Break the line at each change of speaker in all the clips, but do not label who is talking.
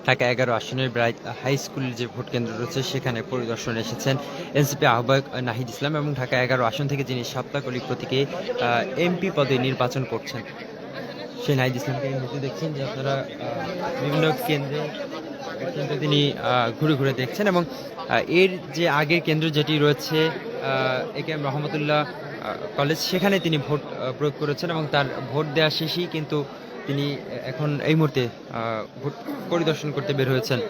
ঢাকা 11 আসনের bright high স্কুলের যে ভোট কেন্দ্র রয়েছে সেখানে পরিদর্শনে এসেছেন এনসিপি আহ্বায়ক নাহিদ ইসলাম এবং ঢাকা 11 আসন থেকে যিনি সাপ্তাকলি প্রতীকে এমপি পদে নির্বাচন করছেন সেই নাহিদ ইসলামকে এই মুহূর্তে দেখছেন যে আপনারা বিভিন্ন কেন্দ্রে তিনি ঘুরে ঘুরে দেখছেন এবং এর যে আগের কেন্দ্র যেটি রয়েছে একেএম রহমতুল্লাহ কলেজ সেখানে তিনি ভোট প্রয়োগ করেছেন এবং তার ভোট দেওয়া শেষেই কিন্তু তিনি এখন এই মুহূর্তে ভোট পরিদর্শন করতে বের হয়েছেন।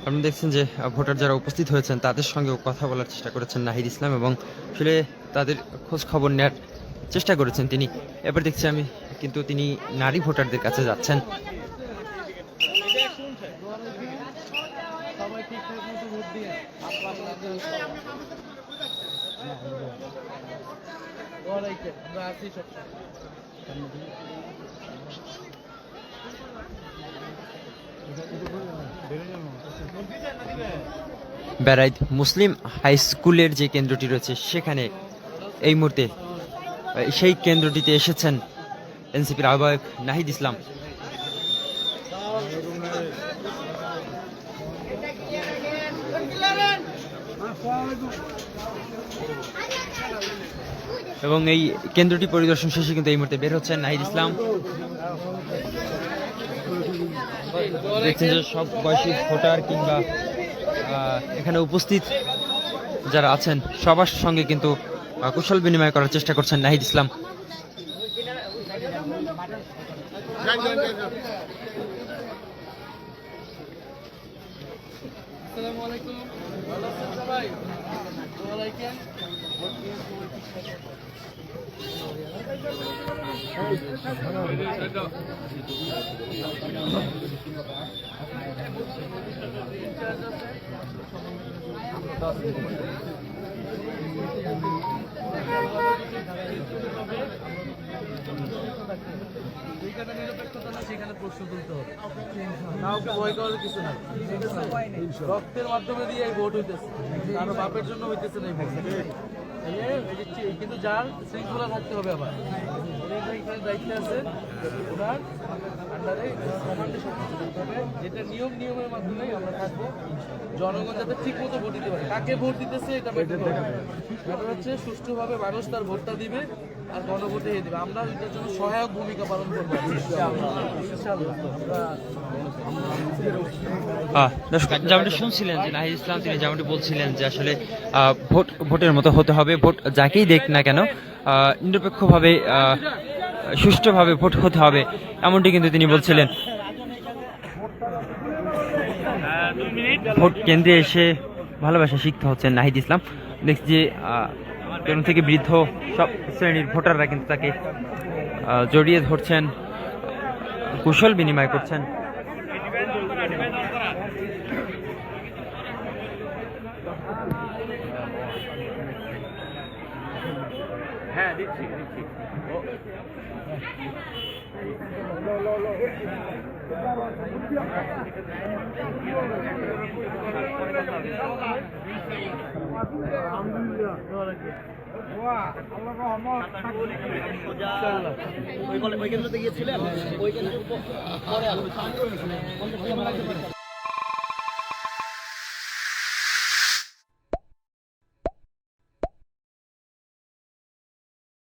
আপনি দেখছেন যে ভোটার যারা উপস্থিত হয়েছেন তাদের সঙ্গেও কথা বলার চেষ্টা করেছেন নাহিদ ইসলাম এবং আসলে তাদের খোঁজ খবর নেওয়ার চেষ্টা করেছেন তিনি। এবার দেখছি আমি কিন্তু তিনি নারী ভোটারদের কাছে যাচ্ছেন। বেড়াইত মুসলিম হাই স্কুলের যে কেন্দ্রটি রয়েছে সেখানে এই মুহূর্তে সেই কেন্দ্রটিতে এসেছেন এনসিপির আহ্বায়ক নাহিদ ইসলাম। এবং এই কেন্দ্রটি পরিদর্শন শেষে কিন্তু এই মুহূর্তে বের হচ্ছেন নাহিদ ইসলাম। দেখছেন যে সব বয়সী ভোটার কিংবা এখানে উপস্থিত যারা আছেন সবার সঙ্গে কিন্তু কুশল বিনিময় করার চেষ্টা করছেন নাহিদ ইসলাম।
সেখানে প্রশ্ন তুলতে হবে, কাউকে ভয় করার কিছু নাই। রক্তের মাধ্যমে দিয়ে এই ভোট হইতেছে, কারো বাপের জন্য হইতেছে না এই ভোট। কিন্তু যার শৃঙ্খলা থাকতে হবে, আবার দায়িত্বে আছে ওনার আন্ডারে কমান্ডে সবকিছু করতে হবে, যেটা নিয়মের মাধ্যমে আমরা থাকবো। জনগণ যাতে ঠিক মতো ভোট দিতে পারে, কাকে ভোট দিতেছে এটা হচ্ছে সুষ্ঠুভাবে মানুষ তার ভোটটা দিবে আর গণভোটে দিবে। আমরা এটার জন্য সহায়ক ভূমিকা পালন করবো।
যেমনটি শুনছিলেন যে নাহিদ ইসলাম তিনি যেমনটি বলছিলেন যে আসলে ভোটের মতো হতে হবে, ভোট যাকেই দেখ না কেন নিরপেক্ষভাবে সুষ্ঠুভাবে ভোট হতে হবে, এমনটি কিন্তু তিনি বলছিলেন। ভোট কেন্দ্রে এসে ভালোবাসা শিখতে হচ্ছেন নাহিদ ইসলাম। দেখছি যে তরুণ থেকে বৃদ্ধ সব শ্রেণীর ভোটাররা কিন্তু তাকে জড়িয়ে ধরছেন, কুশল বিনিময় করছেন।
হ্যাঁ দিচ্ছি। ওই কেন্দ্রতে গিয়েছিলেন, ওই কেন্দ্র পরে